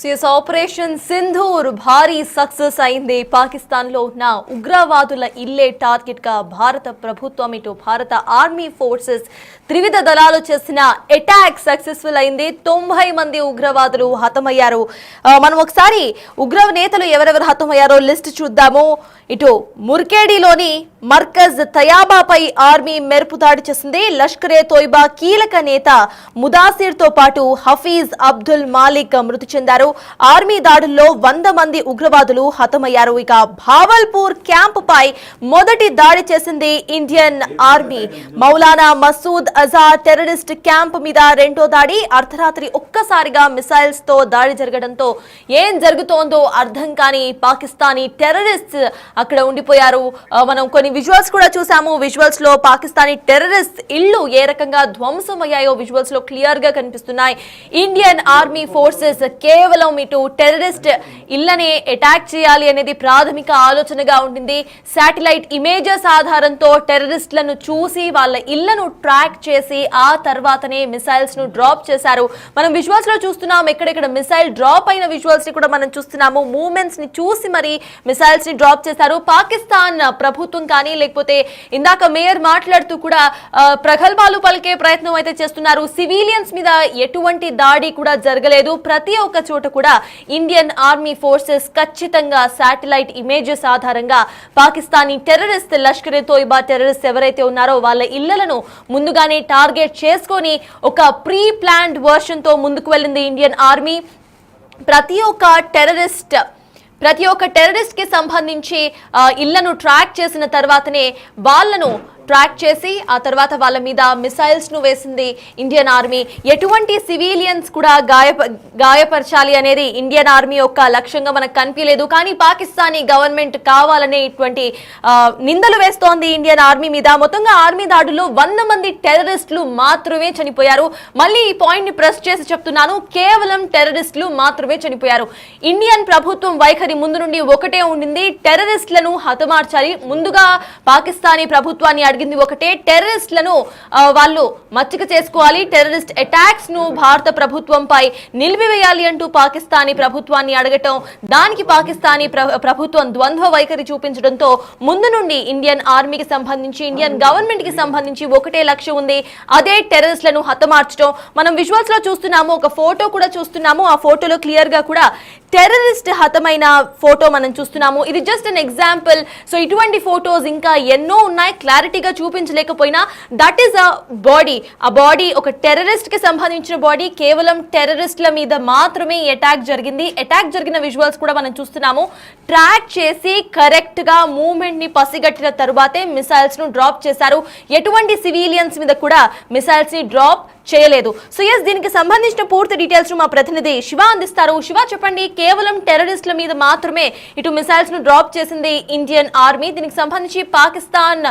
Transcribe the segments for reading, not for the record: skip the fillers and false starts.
CS operation Sindoor భారీ success అయింది. పాకిస్తాన్లో ఉన్న ఉగ్రవాదుల ఇల్లే టార్గెట్ గా భారత ప్రభుత్వం ఇటు భారత ఆర్మీ ఫోర్సెస్ త్రివిధ దళాలు చేసిన అటాక్ సక్సెస్ఫుల్ అయింది. 90 మంది ఉగ్రవాదులు హతమయ్యారు. మనం ఒకసారి ఉగ్ర నేతలు ఎవరెవరు హతమయ్యారో లిస్ట్ చూద్దాము. ఇటు ముర్కేడిలోని మర్కజ్ తయాబాపై ఆర్మీ మెరుపు దాడి చేసింది. లష్కరే తోయిబా కీలక నేత ముదాసిర్ తో పాటు హఫీజ్ అబ్దుల్ మాలిక్ మృతి చెందారు. ఆర్మీ దాడుల్లో 100 మంది ఉగ్రవాదులు హతమయ్యారు. ఇక భావల్పూర్ క్యాంప్ పై మొదటి దాడి చేసింది Indian army. Maulana Masood Azhar terrorist camp మీద రెండో దాడి. అర్ధరాత్రి ఒక్కసారిగా మిసైల్స్ తో దాడి జరగడంతో ఏం జరుగుతోందో అర్థం కాని పాకిస్తానీ టెర్రరిస్ట్ అక్కడ ఉండిపోయారు. మనం కొన్ని విజువల్స్ కూడా చూసాము. విజువల్స్ లో పాకిస్తానీ టెర్రరిస్ట్ ఇళ్లు ఏ రకంగా ధ్వంసమయ్యాయో విజువల్స్ లో క్లియర్ గా కనిపిస్తున్నాయి. ఇండియన్ ఆర్మీ ఫోర్సెస్ కేవలం ఇటు టెర్రరిస్ట్ ఇళ్లని అటాక్ చేయాలి అనేది ప్రాథమిక ఆలోచనగా ఉంటుంది. శాటిలైట్ ఇమేజెస్ ఆధారంతో టెర్రరిస్టులను చూసి వాళ్ళ ఇళ్లను ట్రాక్ చేసి ఆ తర్వాతనే మిసైల్స్ ను డ్రాప్ చేశారు. మనం విజువల్స్ లో చూస్తున్నాం. ఎక్కడెక్కడ మిసైల్ డ్రాప్ అయిన విజువల్స్ ని కూడా మనం చూస్తున్నాము. మూవ్మెంట్స్ ని చూసి మరి మిసైల్స్ ని డ్రాప్ చేశారు. పాకిస్తాన్ ప్రభుత్వం కానీ లేకపోతే ఇందాక మేయర్ మాట్లాడుతూ కూడా ప్రగల్భాలు పలికే ప్రయత్నం అయితే చేస్తున్నారు. సివిలియన్స్ మీద ఎటువంటి దాడి కూడా జరగలేదు. ప్రతి ఒక్క చోట కూడా ఇండియన్ ఆర్మీ ఫోర్సెస్ ఖచ్చితంగా శాటిలైట్ ఇమేజెస్ ఆధారంగా పాకిస్తానీ టెర్రరిస్ట్ లష్కరే తోయిబా టెర్రరిస్ట్ ఎవరైతే ఉన్నారో వాళ్ళ ఇళ్లను ముందుగానే టార్గెట్ చేసుకొని ఒక ప్రీ ప్లాన్డ్ వర్షన్ తో ముందుకు వెళ్ళింది ఇండియన్ ఆర్మీ. ప్రతి ఒక్క టెర్రరిస్ట్ కి సంబంధించి ఇళ్లను ట్రాక్ చేసిన తర్వాతనే వాళ్ళను ట్రాక్ చేసి ఆ తర్వాత వాళ్ళ మీద మిసైల్స్ ను వేసింది ఇండియన్ ఆర్మీ. ఎటువంటి సివిలియన్స్ కూడా గాయపరచాలి అనేది ఇండియన్ ఆర్మీ యొక్క లక్ష్యంగా మనకు కనిపించలేదు. కానీ పాకిస్తానీ గవర్నమెంట్ కావాలనే ఇటువంటి నిందలు వేస్తోంది ఇండియన్ ఆర్మీ మీద. మొత్తంగా ఆర్మీ దాడుల్లో 100 మంది టెర్రరిస్టులు మాత్రమే చనిపోయారు. మళ్ళీ ఈ పాయింట్ ని ప్రెస్ చేసి చెప్తున్నాను, కేవలం టెర్రరిస్టులు మాత్రమే చనిపోయారు. ఇండియన్ ప్రభుత్వం వైఖరి ముందు నుండి ఒకటే ఉండింది, టెర్రరిస్టులను హతమార్చాలి. ముందుగా పాకిస్తానీ ప్రభుత్వాన్ని అడిగింది ఒకటే, టెర్రరిస్టులను వాళ్ళు మచ్చిక చేసుకోవాలి, టెర్రరిస్ట్ అటాక్స్ ను భారత ప్రభుత్వంపై నిలిపివేయాలి అంటూ పాకిస్తానీ ప్రభుత్వాన్ని అడగటం, దానికి పాకిస్తానీ ప్రభుత్వం ద్వంద్వ వైఖరి చూపించడంతో ముందు నుండి ఇండియన్ ఆర్మీకి సంబంధించి ఇండియన్ గవర్నమెంట్ కి సంబంధించి ఒకటే లక్ష్యం ఉంది, అదే టెర్రరిస్టులను హతమార్చడం. మనం విజువల్స్ లో చూస్తున్నాము, ఒక ఫోటో కూడా చూస్తున్నాము. ఆ ఫోటోలో క్లియర్ గా కూడా టెర్రరిస్ట్ హతమైన ఫోటో మనం చూస్తున్నాము. ఇది జస్ట్ అన్ ఎగ్జాంపుల్. సో ఇటువంటి ఫోటోస్ ఇంకా ఎన్నో ఉన్నాయి, క్లారిటీగా చూపించలేకపోయినా దట్ ఈస్ అ బాడీ. ఆ బాడీ ఒక టెర్రరిస్ట్ కి సంబంధించిన బాడీ. కేవలం టెర్రరిస్టుల మీద మాత్రమే అటాక్ జరిగింది. అటాక్ జరిగిన విజువల్స్ కూడా మనం చూస్తున్నాము. ట్రాక్ చేసి కరెక్ట్ గా మూవ్మెంట్ ని పసిగట్టిన తరువాతే మిసైల్స్ ను డ్రాప్ చేశారు. ఎటువంటి సివిలియన్స్ మీద కూడా మిసైల్స్ ని డ్రాప్ చేయలేదు. సో ఎస్, దీనికి సంబంధించిన పూర్తి డీటెయిల్స్ మా ప్రతినిధి శివ అందిస్తారు. శివ, చెప్పండి, కేవలం టెర్రరిస్టుల మీద మాత్రమే ఇటు మిసైల్స్ ను డ్రాప్ చేసింది ఇండియన్ ఆర్మీ. దీనికి సంబంధించి పాకిస్తాన్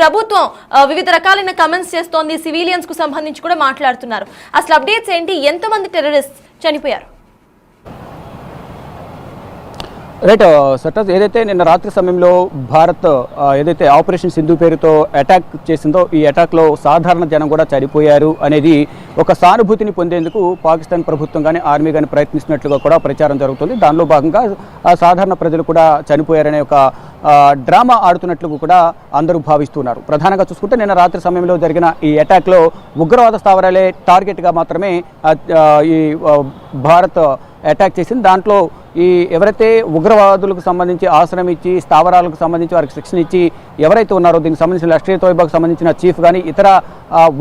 ప్రభుత్వం వివిధ రకాలైన కమెంట్స్ చేస్తోంది. సివిలియన్స్ కు సంబంధించి కూడా మాట్లాడుతున్నారు. అసలు అప్డేట్స్ ఏంటి? ఎంతమంది టెర్రరిస్ట్ చనిపోయారు? రైట్ సర్టాజ్, ఏదైతే నిన్న రాత్రి సమయంలో భారత్ ఏదైతే ఆపరేషన్ సింధు పేరుతో అటాక్ చేసిందో ఈ అటాక్లో సాధారణ జనం కూడా చనిపోయారు అనేది ఒక సానుభూతిని పొందేందుకు పాకిస్తాన్ ప్రభుత్వం కానీ ఆర్మీ కానీ ప్రయత్నిస్తున్నట్లుగా కూడా ప్రచారం జరుగుతుంది. దానిలో భాగంగా సాధారణ ప్రజలు కూడా చనిపోయారనే ఒక డ్రామా ఆడుతున్నట్లు కూడా అందరూ భావిస్తున్నారు. ప్రధానంగా చూసుకుంటే నిన్న రాత్రి సమయంలో జరిగిన ఈ అటాక్లో ఉగ్రవాద స్థావరాలే టార్గెట్గా మాత్రమే ఈ భారత్ అటాక్ చేసింది. దాంట్లో ఈ ఎవరైతే ఉగ్రవాదులకు సంబంధించి ఆశ్రయం ఇచ్చి స్థావరాలకు సంబంధించి వారికి శిక్షణ ఇచ్చి ఎవరైతే ఉన్నారో దీనికి సంబంధించిన లష్కరే తోయిబాకు సంబంధించిన చీఫ్ కానీ ఇతర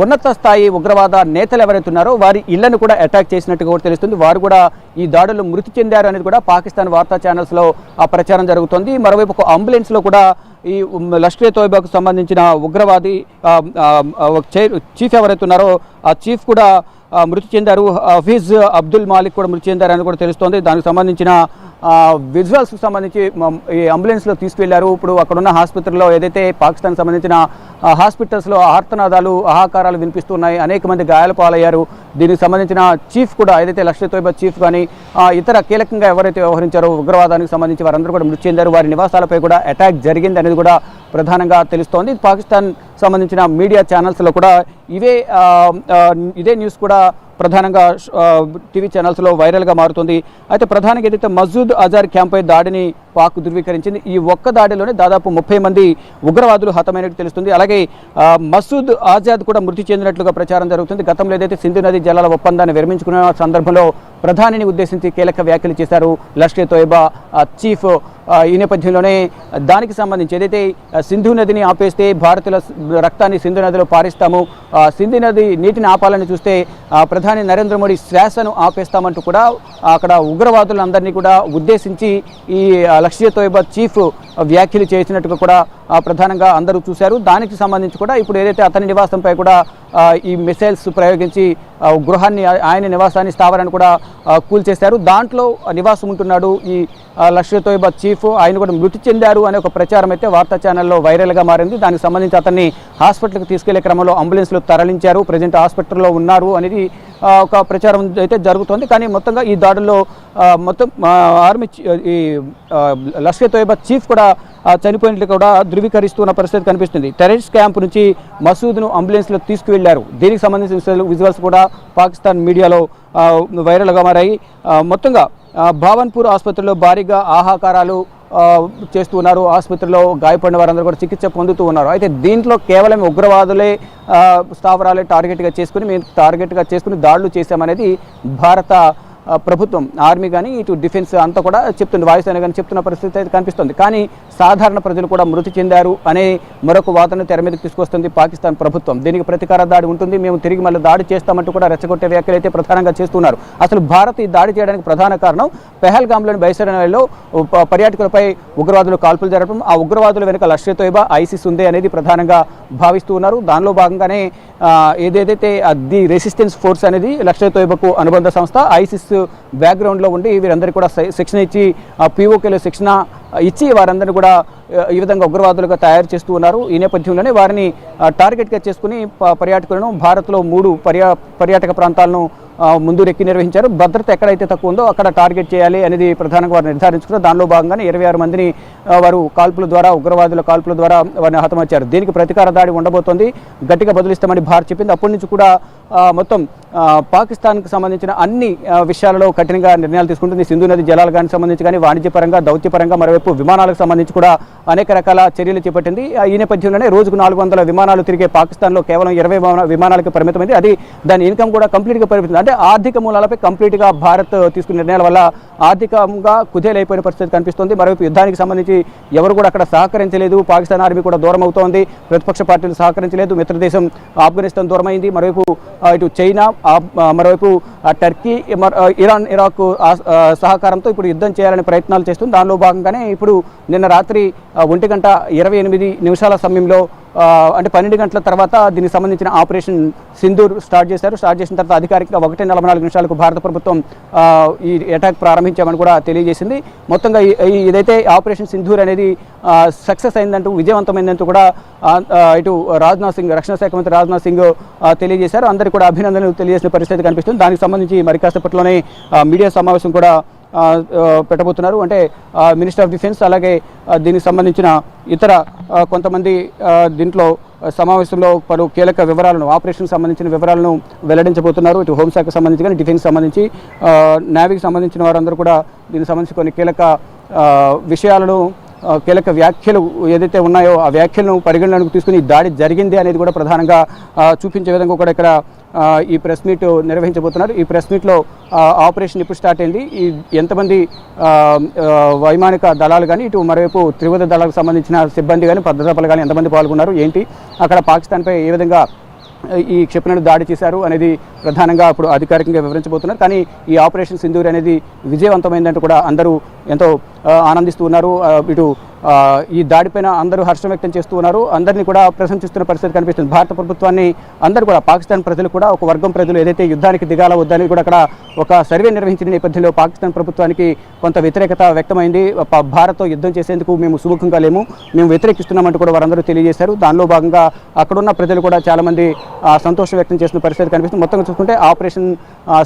ఉన్నత స్థాయి ఉగ్రవాద నేతలు ఎవరైతే ఉన్నారో వారి ఇళ్లను కూడా అటాక్ చేసినట్టుగా కూడా తెలుస్తుంది. వారు కూడా ఈ దాడుల్లో మృతి చెందారు అనేది కూడా పాకిస్తాన్ వార్తా ఛానల్స్లో ప్రచారం జరుగుతుంది. మరోవైపు ఒక అంబులెన్స్లో కూడా ఈ లష్కరే తోయిబాకు సంబంధించిన ఉగ్రవాది చీఫ్ ఎవరైతే ఉన్నారో ఆ చీఫ్ కూడా మృతి చెందారు. హఫీజ్ అబ్దుల్ మాలిక్ కూడా మృతి చెందారని కూడా తెలుస్తోంది. దానికి సంబంధించిన విజువల్స్కి సంబంధించి ఈ అంబులెన్స్లో తీసుకువెళ్లారు. ఇప్పుడు అక్కడున్న ఆసుపత్రిలో ఏదైతే పాకిస్తాన్ సంబంధించిన హాస్పిటల్స్లో ఆర్తనాదాలు ఆహాకారాలు వినిపిస్తున్నాయి. అనేక మంది గాయాల పాలయ్యారు. దీనికి సంబంధించిన చీఫ్ కూడా ఏదైతే లష్కరే తోయిబా చీఫ్ కానీ ఇతర కీలకంగా ఎవరైతే వ్యవహరించారో ఉగ్రవాదానికి సంబంధించి వారందరూ కూడా మృతి చెందారు. వారి నివాసాలపై కూడా అటాక్ జరిగింది అనేది కూడా ప్రధానంగా తెలుస్తోంది. పాకిస్తాన్ సంబంధించిన మీడియా ఛానల్స్లో కూడా ఇదే న్యూస్ కూడా ప్రధానంగా టీవీ ఛానల్స్లో వైరల్గా మారుతుంది. అయితే ప్రధానంగా ఏదైతే మసూద్ అజార్ క్యాంపై దాడిని పాక్ ధృవీకరించింది. ఈ ఒక్క దాడిలోనే దాదాపు 30 మంది ఉగ్రవాదులు హతమైనట్టు తెలుస్తుంది. అలాగే మసూద్ ఆజాద్ కూడా మృతి చెందినట్లుగా ప్రచారం జరుగుతుంది. గతంలో ఏదైతే సింధు నది జలాల ఒప్పందాన్ని విరమించుకున్న సందర్భంలో ప్రధానిని ఉద్దేశించి కీలక వ్యాఖ్యలు చేశారు లష్కర్ తోయిబా చీఫ్. ఈ నేపథ్యంలోనే దానికి సంబంధించి ఏదైతే సింధు నదిని ఆపేస్తే భారతీయుల రక్తాన్ని సింధు నదిలో పారిస్తాము, సింధు నది నీటిని ఆపాలని చూస్తే ప్రధాని నరేంద్ర మోడీ శ్వాసను ఆపేస్తామంటూ కూడా అక్కడ ఉగ్రవాదులందరినీ కూడా ఉద్దేశించి ఈ లష్కర్ తోయిబా చీఫ్ వ్యాఖ్యలు చేసినట్టుగా కూడా ప్రధానంగా అందరూ చూశారు. దానికి సంబంధించి కూడా ఇప్పుడు ఏదైతే అతని నివాసంపై కూడా ఈ మిసైల్స్ ప్రయోగించి గృహాన్ని ఆయన నివాసాన్ని స్థావరాన్ని కూడా కూల్చేశారు. దాంట్లో నివాసం ఉంటున్నాడు ఈ లష్కర్ తోయిబా చీఫ్. ఆయన కూడా మృతి చెందారు అనే ఒక ప్రచారం అయితే వార్తా ఛానల్లో వైరల్గా మారింది. దానికి సంబంధించి అతన్ని హాస్పిటల్కి తీసుకెళ్లే క్రమంలో అంబులెన్స్లో తరలించారు, ప్రజెంట్ హాస్పిటల్లో ఉన్నారు అనేది ఒక ప్రచారం అయితే జరుగుతోంది. కానీ మొత్తంగా ఈ దాడుల్లో మొత్తం ఆర్మీ ఈ లష్కర్ తోయిబా చీఫ్ కూడా చనిపోయినట్లు కూడా ధృవీకరిస్తున్న పరిస్థితి కనిపిస్తుంది. టెర్రరిస్ట్ క్యాంప్ నుంచి మసూద్ను అంబులెన్స్లో తీసుకువెళ్లారు. దీనికి సంబంధించిన విజువల్స్ కూడా పాకిస్తాన్ మీడియాలో వైరల్గా మారాయి. మొత్తంగా భావన్పూర్ ఆసుపత్రిలో భారీగా ఆహాకారాలు చేస్తున్నారు. ఆసుపత్రిలో గాయపడిన వారందరూ కూడా చికిత్స పొందుతూ ఉన్నారు. అయితే దీంట్లో కేవలం ఉగ్రవాదులే స్థావరాలే టార్గెట్గా చేసుకుని దాడులు చేశామనేది భారత ప్రభుత్వం, ఆర్మీ కానీ ఇటు డిఫెన్స్ అంతా కూడా చెప్తుంది, వాయుసేన కానీ చెప్తున్న పరిస్థితి అయితే కనిపిస్తుంది. కానీ సాధారణ ప్రజలు కూడా మృతి చెందారు అనే మరొక వాదన తెర మీదకి తీసుకొస్తుంది పాకిస్తాన్ ప్రభుత్వం. దీనికి ప్రతీకార దాడి ఉంటుంది, మేము తిరిగి మళ్ళీ దాడి చేస్తామంటూ కూడా రెచ్చగొట్టే వ్యాఖ్యలు అయితే ప్రధానంగా చేస్తున్నారు. అసలు భారత్ ఈ దాడి చేయడానికి ప్రధాన కారణం పెహల్గాంలోని బైసరణలో పర్యాటకులపై ఉగ్రవాదులు కాల్పులు జరపడం, ఆ ఉగ్రవాదుల వెనుక లష్కర్ తోయిబా ఐసిస్ ఉంది అనేది ప్రధానంగా భావిస్తూ ఉన్నారు. దానిలో భాగంగానే ఏదైతే ది రెసిస్టెన్స్ ఫోర్స్ అనేది లష్కర్ తోయిబాకు అనుబంధ సంస్థ, ఐసిస్ బ్యాక్గ్రౌండ్లో ఉండి వీరందరికీ కూడా శిక్షణ ఇచ్చి పిఓకేలో శిక్షణ ఇచ్చి వారందరినీ కూడా ఈ విధంగా ఉగ్రవాదులుగా తయారు చేస్తూ ఉన్నారు. ఈ నేపథ్యంలోనే వారిని టార్గెట్గా చేసుకుని పర్యాటకులను భారత్లో 3 పర్యాటక ప్రాంతాలను ముందు రెక్కి నిర్వహించారు. భద్రత ఎక్కడైతే తక్కువ ఉందో అక్కడ టార్గెట్ చేయాలి అనేది ప్రధానంగా వారు నిర్ధారించుకున్నారు. దానిలో భాగంగానే 26 మందిని వారు ఉగ్రవాదుల కాల్పుల ద్వారా వారిని హతమార్చారు. దీనికి ప్రతీకార దాడి ఉండబోతోంది, గట్టిగా బదులిస్తామని భారత్ చెప్పింది. అప్పటి నుంచి కూడా మొత్తం పాకిస్తాన్కి సంబంధించిన అన్ని విషయాలలో కఠినంగా నిర్ణయాలు తీసుకుంటుంది. సింధు నది జలాలకు సంబంధించి కానీ వాణిజ్యపరంగా, దౌత్యపరంగా, మరోవైపు విమానాలకు సంబంధించి కూడా అనేక రకాల చర్యలు చేపట్టింది. ఈ నేపథ్యంలోనే రోజుకు 400 విమానాలు తిరిగే పాకిస్తాన్లో కేవలం 20 విమానాలకు పరిమితమైంది. అది దాని ఇన్కమ్ కూడా కంప్లీట్గా పరిమితం. అంటే ఆర్థిక మూలాలపై కంప్లీట్గా భారత్ తీసుకున్న నిర్ణయాల వల్ల ఆర్థికంగా కుదేలైపోయిన పరిస్థితి కనిపిస్తుంది. మరోవైపు యుద్ధానికి సంబంధించి ఎవరు కూడా అక్కడ సహకరించలేదు. పాకిస్తాన్ ఆర్మీ కూడా దూరం అవుతోంది, ప్రతిపక్ష పార్టీలు సహకరించలేదు, మిత్రదేశం ఆఫ్ఘనిస్తాన్ దూరమైంది, మరోవైపు ఇటు చైనా, మరోవైపు టర్కీ, ఇరాన్, ఇరాక్ సహకారంతో ఇప్పుడు యుద్ధం చేయాలని ప్రయత్నాలు చేస్తుంది. దానిలో భాగంగానే ఇప్పుడు నిన్న రాత్రి 1:28 సమయంలో అంటే 12 గంటల తర్వాత దీనికి సంబంధించిన ఆపరేషన్ సింధూర్ స్టార్ట్ చేశారు. స్టార్ట్ చేసిన తర్వాత అధికారికంగా 1:44 భారత ప్రభుత్వం ఈ అటాక్ ప్రారంభించామని కూడా తెలియజేసింది. మొత్తంగా ఇదైతే ఆపరేషన్ సింధూర్ అనేది సక్సెస్ అయిందంటూ, విజయవంతమైందంటూ కూడా ఇటు రాజ్నాథ్ సింగ్, రక్షణ శాఖ మంత్రి రాజ్నాథ్ సింగ్ తెలియజేశారు. అందరికీ కూడా అభినందనలు తెలియజేసిన పరిస్థితి కనిపిస్తుంది. దానికి సంబంధించి మరి కాసేపట్లోనే మీడియా సమావేశం కూడా పెట్టబోతున్నారు. అంటే మినిస్టర్ ఆఫ్ డిఫెన్స్, అలాగే దీనికి సంబంధించిన ఇతర కొంతమంది దీంట్లో సమావేశంలో పలు కీలక వివరాలను, ఆపరేషన్కి సంబంధించిన వివరాలను వెల్లడించబోతున్నారు. ఇటు హోంశాఖకు సంబంధించి కానీ, డిఫెన్స్ సంబంధించి, నేవీకి సంబంధించిన వారందరూ కూడా దీనికి సంబంధించి కొన్ని కీలక విషయాలను, కీలక వ్యాఖ్యలు ఏదైతే ఉన్నాయో ఆ వ్యాఖ్యలను పరిగణలోకి తీసుకుని దాడి జరిగింది అనేది కూడా ప్రధానంగా చూపించే విధంగా కూడా ఇక్కడ ఈ ప్రెస్ మీట్ నిర్వహించబోతున్నారు. ఈ ప్రెస్ మీట్లో ఆపరేషన్ ఇప్పుడు స్టార్ట్ అయింది, ఎంతమంది వైమానిక దళాలు కానీ, ఇటు మరోవైపు త్రివిధ దళాలకు సంబంధించిన సిబ్బంది కానీ, భద్రతా బలగాలు కానీ ఎంతమంది పాల్గొన్నారు, ఏంటి, అక్కడ పాకిస్తాన్పై ఏ విధంగా ఈ క్షిపణులు దాడి చేశారు అనేది ప్రధానంగా ఇప్పుడు అధికారికంగా వివరించబోతున్నారు. కానీ ఈ ఆపరేషన్ సింధూర్ అనేది విజయవంతమైందంటూ కూడా అందరూ ఎంతో ఆనందిస్తూ ఉన్నారు. ఇటు ఈ దాడిపైన అందరూ హర్షం వ్యక్తం చేస్తూ ఉన్నారు, అందరినీ కూడా ప్రశంసిస్తున్న పరిస్థితి కనిపిస్తుంది. భారత ప్రభుత్వాన్ని అందరూ కూడా, పాకిస్తాన్ ప్రజలు కూడా, ఒక వర్గం ప్రజలు ఏదైతే యుద్ధానికి దిగాల వద్దని కూడా అక్కడ ఒక సర్వే నిర్వహించిన నేపథ్యంలో పాకిస్తాన్ ప్రభుత్వానికి కొంత వ్యతిరేకత వ్యక్తమైంది. భారత్తో యుద్ధం చేసేందుకు మేము సుముఖంగా లేము, మేము వ్యతిరేకిస్తున్నామంటూ కూడా వారందరూ తెలియజేశారు. దానిలో భాగంగా అక్కడున్న ప్రజలు కూడా చాలామంది సంతోషం వ్యక్తం చేసిన పరిస్థితి కనిపిస్తుంది. మొత్తంగా చూసుకుంటే ఆపరేషన్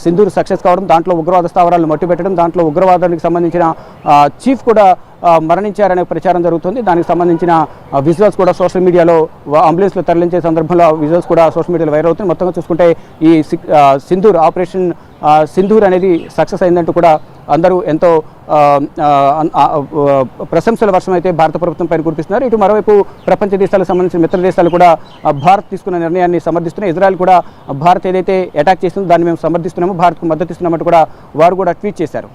సింధూర్ సక్సెస్ కావడం, దాంట్లో ఉగ్రవాద స్థావరాలను మట్టిపెట్టడం, దాంట్లో ఉగ్రవాదానికి సంబంధించిన చీఫ్ కూడా మరణించారనే ప్రచారం జరుగుతుంది. దానికి సంబంధించిన విజువల్స్ కూడా సోషల్ మీడియాలో అంబులెన్స్లో తరలించే సందర్భంలో విజువల్స్ కూడా సోషల్ మీడియాలో వైరల్ అవుతుంది. మొత్తంగా చూసుకుంటే ఈ సింధూర్ ఆపరేషన్ సింధూర్ అనేది సక్సెస్ అయిందంటూ కూడా అందరూ ఎంతో ప్రశంసల వర్షం అయితే భారత ప్రభుత్వం పైన కురిపిస్తున్నారు. ఇటు మరోవైపు ప్రపంచ దేశాలకు సంబంధించిన మిత్ర దేశాలు కూడా భారత్ తీసుకున్న నిర్ణయాన్ని సమర్థిస్తున్నాయి. ఇజ్రాయెల్ కూడా భారత్ ఏదైతే అటాక్ చేస్తుందో దాన్ని మేము సమర్థిస్తున్నామో, భారత్కు మద్దతు ఇస్తున్నామంటూ కూడా వారు కూడా ట్వీట్ చేశారు.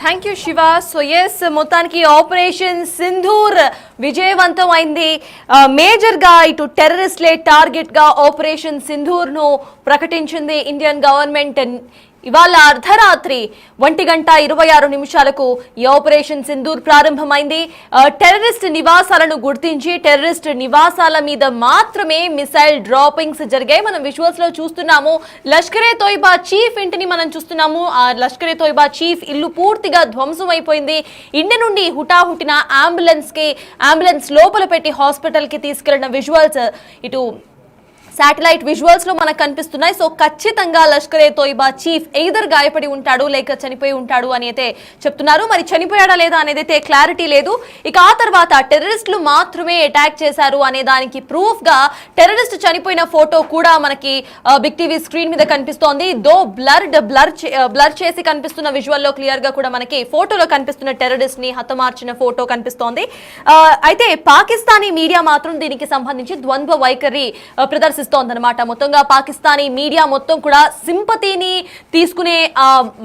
Thank you Shiva. So yes, మొత్తానికి ఆపరేషన్ సింధూర్ విజయవంతం అయింది. మేజర్గా ఇటు టెర్రరిస్ట్లే టార్గెట్గా ఆపరేషన్ సింధూర్ను ప్రకటించింది ఇండియన్ గవర్నమెంట్. ఇవాళ అర్ధరాత్రి 1:26 ఈ ఆపరేషన్ సింధూర్ ప్రారంభమైంది. టెర్రరిస్ట్ నివాసాలను గుర్తించి టెర్రరిస్ట్ నివాసాల మీద మాత్రమే మిసైల్ డ్రాపింగ్స్ జరిగాయి. మనం విజువల్స్ లో చూస్తున్నాము. లష్కరే తోయిబా చీఫ్ ఇంటిని మనం చూస్తున్నాము. ఆ లష్కరే తోయిబా చీఫ్ ఇల్లు పూర్తిగా ధ్వంసం అయిపోయింది. ఇంటి నుండి హుటాహుటిన అంబులెన్స్ లోపల పెట్టి హాస్పిటల్ కి తీసుకెళ్లిన విజువల్స్ ఇటు శాటిలైట్ విజువల్స్ లో మనకు కనిపిస్తున్నాయి. సో ఖచ్చితంగా లష్కరే తోయిబా చీఫ్ ఎయిదర్ గాయపడి ఉంటాడు లేక చనిపోయి ఉంటాడు అని అయితే చెప్తున్నారు. మరి చనిపోయాడా లేదా అనేది అయితే క్లారిటీ లేదు. ఇక ఆ తర్వాత టెర్రరిస్టులు మాత్రమే అటాక్ చేశారు అనే దానికి ప్రూఫ్ గా టెర్రరిస్ట్ చనిపోయిన ఫోటో కూడా మనకి బిగ్ టీవీ స్క్రీన్ మీద కనిపిస్తోంది. దో బ్లర్ చేసి కనిపిస్తున్న విజువల్ లో క్లియర్ గా కూడా మనకి ఫోటోలో కనిపిస్తున్న టెర్రరిస్ట్ ని హతమార్చిన ఫోటో కనిపిస్తోంది. అయితే పాకిస్తానీ మీడియా మాత్రం దీనికి సంబంధించి ద్వంద్వ వైఖరి ప్రదర్శిస్తోందన్నమాట. మొత్తంగా పాకిస్తానీ మీడియా మొత్తం కూడా సింపతిని తీసుకునే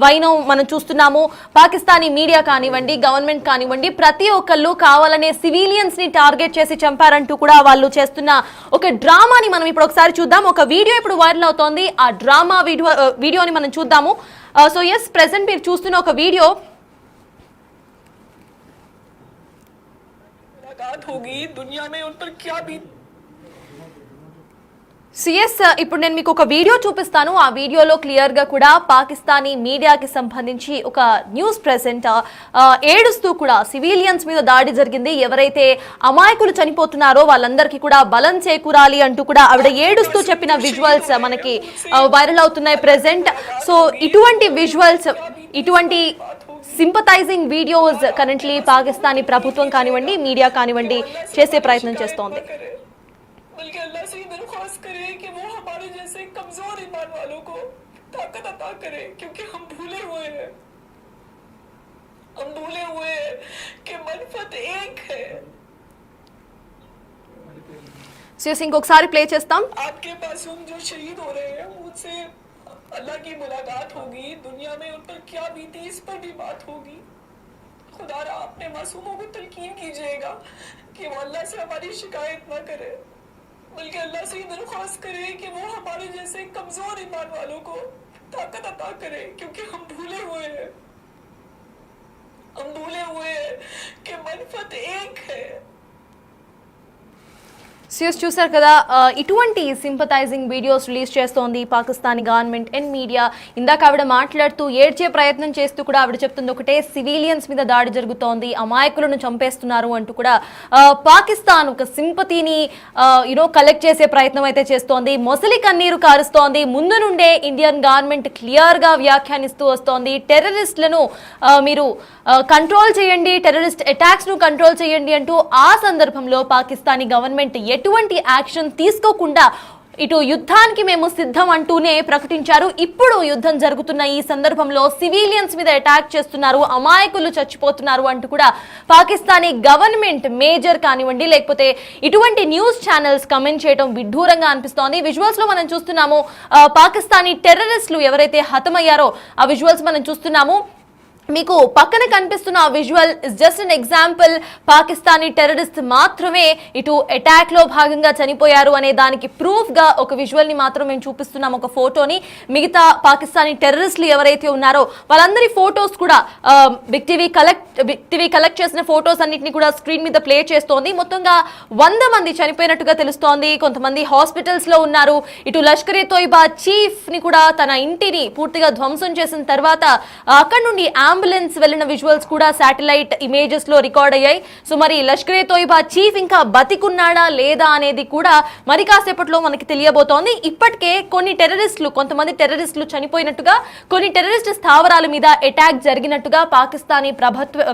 వైనం మనం చూస్తున్నాము. పాకిస్తానీ మీడియా కానివ్వండి, గవర్నమెంట్ కానివ్వండి, ప్రతి ఒక్కళ్ళు కావాలనే సివిలియన్స్ ని టార్గెట్ చేసి చంపారంటూ కూడా వాళ్ళు చేస్తున్న ఒక డ్రామాని మనం ఇప్పుడు ఒకసారి చూద్దాం. ఒక వీడియో ఇప్పుడు వైరల్ అవుతోంది. ఆ డ్రామా వీడియోని మనం చూద్దాము. సో ఎస్, ప్రెసెంట్ మీరు చూస్తున్న ఒక వీడియో होगी दुनिया में उन पर क्या भी సిఎస్ ఇప్పుడు నేను మీకు ఒక వీడియో చూపిస్తాను. ఆ వీడియోలో క్లియర్ గా కూడా పాకిస్తానీ మీడియాకి సంబంధించి ఒక న్యూస్ ప్రెసెంట్ ఏడుస్తూ కూడా సివిలియన్స్ మీద దాడి జరిగింది, ఎవరైతే అమాయకులు చనిపోతున్నారో వాళ్ళందరికీ కూడా బలం చేకూరాలి అంటూ కూడా ఆవిడ ఏడుస్తూ చెప్పిన విజువల్స్ మనకి వైరల్ అవుతున్నాయి ప్రెసెంట్. సో ఇటువంటి విజువల్స్, ఇటువంటి సింపథైజింగ్ వీడియోస్ కరెంట్లీ పాకిస్తానీ ప్రభుత్వం కానివ్వండి, మీడియా కానివ్వండి చేసే ప్రయత్నం చేస్తోంది. बल्कि अल्लाह से दरख्वास्त करे कि वो हमारे जैसे कमजोर ईमान वालों को ताकत अता करे, क्योंकि हम भूले हुए हैं कि मनफत एक है. సిఎస్ ఇంకొకసారి ప్లే చేస్తాం. आपके मासूम जो शहीद हो रहे हैं उनसे अल्लाह की मुलाकात होगी, दुनिया में उन पर क्या बीती इस पर भी बात होगी. खुदा अपने मासूमों को तलकीन कीजिएगा कि वो अल्लाह से हमारी शिकायत न करे, बल्कि अल्लाह से दरख्वास्त करे कि वो हमारे जैसे कमजोर ईमान वालों को ताकत अता करे, क्योंकि हम भूले हुए हैं कि मनफत एक है. సిఎస్ చూసారు కదా, ఇటువంటి సింపథైజింగ్ వీడియోస్ రిలీజ్ చేస్తోంది పాకిస్తానీ గవర్నమెంట్ అండ్ మీడియా. ఇందాక ఆవిడ మాట్లాడుతూ ఏడ్చే ప్రయత్నం చేస్తూ కూడా ఆవిడ చెప్తుంది ఒకటే, సివిలియన్స్ మీద దాడి జరుగుతోంది, అమాయకులను చంపేస్తున్నారు అంటూ కూడా పాకిస్తాన్ ఒక సింపతిని కలెక్ట్ చేసే ప్రయత్నం అయితే చేస్తోంది. మొసలి కన్నీరు కారుస్తోంది. ముందు నుండే ఇండియన్ గవర్నమెంట్ క్లియర్ గా వ్యాఖ్యానిస్తూ వస్తోంది, టెర్రరిస్టులను మీరు కంట్రోల్ చేయండి, టెర్రరిస్ట్ అటాక్స్ ను కంట్రోల్ చేయండి అంటూ. ఆ సందర్భంలో పాకిస్తానీ గవర్నమెంట్ ఎటువంటి యాక్షన్ తీసుకోకుండా ఇటు యుద్ధానికి మేము సిద్ధం అంటూనే ప్రకటించారు. ఇప్పుడు యుద్ధం జరుగుతున్న ఈ సందర్భంలో సివిలియన్స్ మీద అటాక్ చేస్తున్నారు, అమాయకులు చచ్చిపోతున్నారు అంటూ కూడా పాకిస్తానీ గవర్నమెంట్ మేజర్ కానివ్వండి లేకపోతే ఇటువంటి న్యూస్ ఛానల్స్ కమెంట్ చేయడం విడ్డూరంగా అనిపిస్తోంది. విజువల్స్ లో మనం చూస్తున్నాము, పాకిస్తానీ టెర్రరిస్టులు ఎవరైతే హతమయ్యారో ఆ విజువల్స్ మనం చూస్తున్నాము. మీకు పక్కన కనిపిస్తున్న ఆ visual is just an example. Pakistani terrorist మాత్రమే ఇటు అటాక్ లో భాగంగా చనిపోయారు అనే దానికి ప్రూఫ్ గా ఒక విజువల్ ని మాత్రం మేము చూపిస్తున్నాం, ఒక ఫోటోని. మిగతా పాకిస్తానీ టెర్రరిస్టులు ఎవరైతే ఉన్నారో వాళ్ళందరి ఫోటోస్ కూడా బిగ్ టీవీ కలెక్ట్ చేసిన ఫోటోస్ అన్నింటినీ కూడా స్క్రీన్ మీద ప్లే చేస్తోంది. మొత్తంగా 100 మంది చనిపోయినట్టుగా తెలుస్తోంది, కొంతమంది హాస్పిటల్స్ లో ఉన్నారు. ఇటు లష్కరే తోయిబా చీఫ్ ని కూడా తన ఇంటిని పూర్తిగా ధ్వంసం చేసిన తర్వాత అక్కడి నుండి అంబులెన్స్ వెళ్లిన విజువల్స్ కూడా శాటిలైట్ ఇమేజెస్ లో రికార్డ్ అయ్యాయి. సో మరి లష్కరే తోయిబా చీఫ్ ఇంకా బతికున్నాడా లేదా అనేది కూడా మరి కాసేపట్లో మనకి తెలియబోతోంది. ఇప్పటికే కొంతమంది టెర్రరిస్టులు చనిపోయినట్టుగా, కొన్ని టెర్రరిస్ట్ స్థావరాల మీద అటాక్ జరిగినట్టుగా పాకిస్తానీ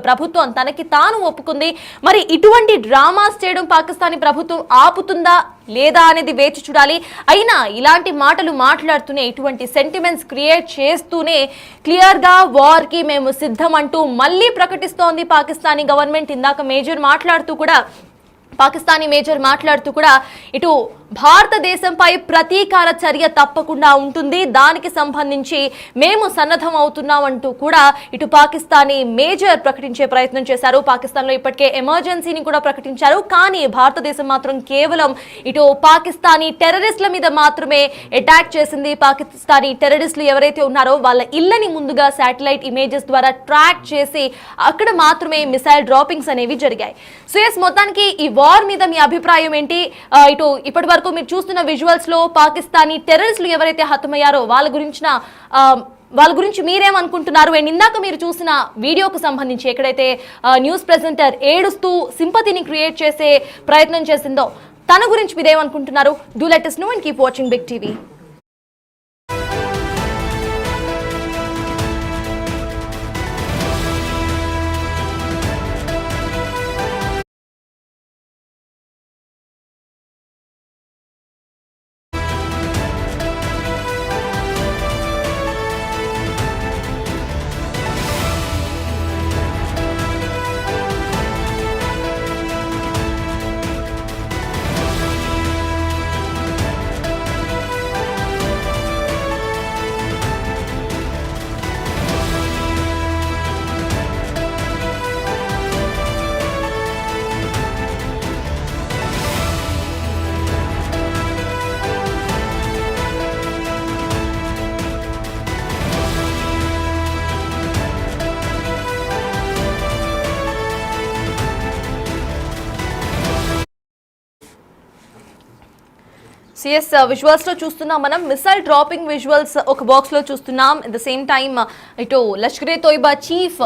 ప్రభుత్వం తనకి తాను ఒప్పుకుంది. మరి ఇటువంటి డ్రామాస్ చేయడం పాకిస్తానీ ప్రభుత్వం ఆపుతుందా లేదా అనేది వేచి చూడాలి. అయినా ఇలాంటి మాటలు మాట్లాడుతూనే, ఇటువంటి సెంటిమెంట్స్ క్రియేట్ చేస్తూనే క్లియర్ గా వార్ కి మేము సిద్ధం అంటూ మళ్ళీ ప్రకటిస్తోంది పాకిస్తానీ గవర్నమెంట్. ఇందాక పాకిస్తానీ మేజర్ మాట్లాడుతూ కూడా ఇటు భారతదేశంపై ప్రతీకార చర్య తప్పకుండా ఉంటుంది, దానికి సంబంధించి మేము సన్నద్ధం అవుతున్నామంటూ కూడా ఇటు పాకిస్తానీ మేజర్ ప్రకటించే ప్రయత్నం చేశారు. పాకిస్తాన్లో ఇప్పటికే ఎమర్జెన్సీని కూడా ప్రకటించారు. కానీ భారతదేశం మాత్రం కేవలం ఇటు పాకిస్తానీ టెర్రరిస్టుల మీద మాత్రమే అటాక్ చేసింది. పాకిస్తానీ టెర్రరిస్టులు ఎవరైతే ఉన్నారో వాళ్ళ ఇళ్లని ముందుగా శాటిలైట్ ఇమేజెస్ ద్వారా ట్రాక్ చేసి అక్కడ మాత్రమే మిసైల్ డ్రాపింగ్స్ అనేవి జరిగాయి. సో ఎస్, మొత్తానికి ఈ వార్ మీద మీ అభిప్రాయం ఏంటి? ఇటు ఇప్పటి వరకు మీరు చూస్తున్న విజువల్స్ లో పాకిస్తానీ టెర్రరిస్టులు ఎవరైతే హతమయ్యారో వాళ్ళ గురించి మీరేమనుకుంటున్నారు? అండ్ ఇందాక మీరు చూసిన వీడియోకు సంబంధించి ఎక్కడైతే న్యూస్ ప్రెజెంటర్ ఏడుస్తూ సింపతిని క్రియేట్ చేసే ప్రయత్నం చేసిందో తన గురించి మీరేమనుకుంటున్నారు? Do let us know and keep watching Big TV. CS visuals లో చూస్తున్నాం మనం మిసైల్ డ్రాపింగ్ విజువల్స్ ఒక బాక్స్ లో చూస్తున్నాం. అట్ ద సేమ్ టైమ్ ఇటు లష్కరే తోయిబా చీఫ్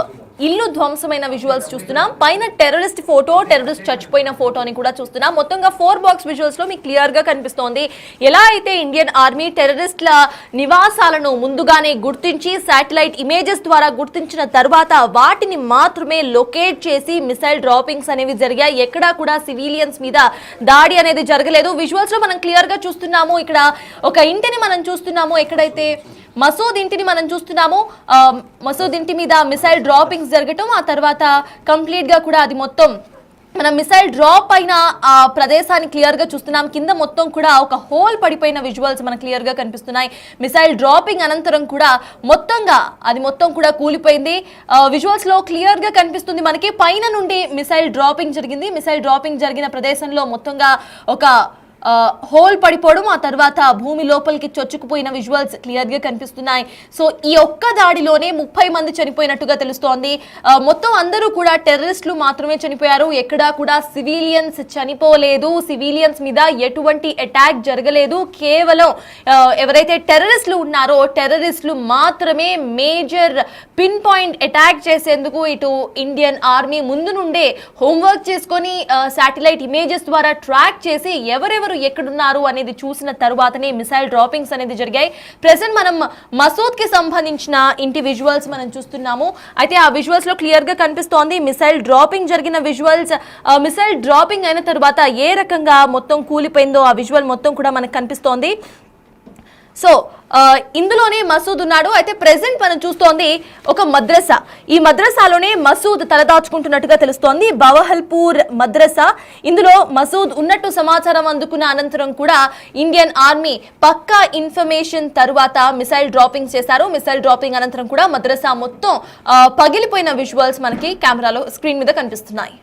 ఇల్లు ధ్వంసమైన విజువల్స్ చూస్తున్నాం. పైన టెర్రరిస్ట్ చచ్చిపోయిన ఫోటోని కూడా చూస్తున్నాం. మొత్తంగా 4 బాక్స్ విజువల్స్ లో మీకు క్లియర్ గా కనిపిస్తోంది ఎలా అయితే ఇండియన్ ఆర్మీ టెర్రరిస్ట్ల నివాసాలను ముందుగానే గుర్తించి శాటిలైట్ ఇమేజెస్ ద్వారా గుర్తించిన తర్వాత వాటిని మాత్రమే లొకేట్ చేసి మిసైల్ డ్రాపింగ్స్ అనేవి జరిగాయి. ఎక్కడా కూడా సివిలియన్స్ మీద దాడి అనేది జరగలేదు. విజువల్స్ లో మనం క్లియర్ గా చూస్తున్నాము. ఇక్కడ ఒక ఇంటిని మనం చూస్తున్నాము, ఎక్కడైతే మసూద్ ఇంటిని మనం చూస్తున్నాము. మసూద్ ఇంటి మీద మిసైల్ డ్రాపింగ్స్ జరగటం, ఆ తర్వాత కంప్లీట్ గా కూడా అది మొత్తం మనం మిసైల్ డ్రాప్ అయిన ఆ ప్రదేశాన్ని క్లియర్ గా చూస్తున్నాం. కింద మొత్తం కూడా ఒక హోల్ పడిపోయిన విజువల్స్ మనకు క్లియర్ గా కనిపిస్తున్నాయి. మిసైల్ డ్రాపింగ్ అనంతరం కూడా అది మొత్తం కూడా కూలిపోయింది. విజువల్స్ లో క్లియర్ గా కనిపిస్తుంది మనకి పైన నుండి మిసైల్ డ్రాపింగ్ జరిగింది. మిసైల్ డ్రాపింగ్ జరిగిన ప్రదేశంలో మొత్తంగా ఒక హోల్ పడిపోవడం, ఆ తర్వాత భూమి లోపలికి చొచ్చుకుపోయిన విజువల్స్ క్లియర్ గా కనిపిస్తున్నాయి. సో ఈ ఒక్క దాడిలోనే 30 మంది చనిపోయినట్టుగా తెలుస్తోంది. మొత్తం అందరూ కూడా టెర్రరిస్టులు మాత్రమే చనిపోయారు. ఎక్కడా కూడా సివిలియన్స్ చనిపోలేదు. సివిలియన్స్ మీద ఎటువంటి అటాక్ జరగలేదు. కేవలం ఎవరైతే టెర్రరిస్టులు ఉన్నారో టెర్రరిస్టులు మాత్రమే మేజర్ పిన్ పాయింట్ అటాక్ చేసేందుకు ఇటు ఇండియన్ ఆర్మీ ముందు నుండే హోంవర్క్ చేసుకొని శాటిలైట్ ఇమేజెస్ ద్వారా ట్రాక్ చేసి ఎవరెవరు ఎక్కడున్నారు అనేది చూసిన తరువాతనే మిసైల్ డ్రాపింగ్స్ అనేది జరిగాయి. ప్రెసెంట్ మనం మసూద్ కి సంబంధించిన ఇంటి విజువల్స్ మనం చూస్తున్నాము. అయితే ఆ విజువల్స్ లో క్లియర్ గా కనిపిస్తోంది మిసైల్ డ్రాపింగ్ జరిగిన విజువల్స్. మిసైల్ డ్రాపింగ్ అయిన తరువాత ఏ రకంగా మొత్తం కూలిపోయిందో ఆ విజువల్ మొత్తం కూడా మనకు కనిపిస్తోంది. సో ఇందులోనే మసూద్ ఉన్నాడు. అయితే ప్రెసెంట్ మనం చూస్తోంది ఒక మద్రసా. ఈ మద్రసాలోనే మసూద్ తలదాచుకుంటున్నట్టుగా తెలుస్తోంది. బవహల్పూర్ మద్రసా. ఇందులో మసూద్ ఉన్నట్టు సమాచారం అందుకున్న అనంతరం కూడా ఇండియన్ ఆర్మీ పక్కా ఇన్ఫర్మేషన్ తరువాత మిసైల్ డ్రాపింగ్ చేశారు. మిసైల్ డ్రాపింగ్ అనంతరం కూడా మద్రసా మొత్తం పగిలిపోయిన విజువల్స్ మనకి కెమెరాలో స్క్రీన్ మీద కనిపిస్తున్నాయి.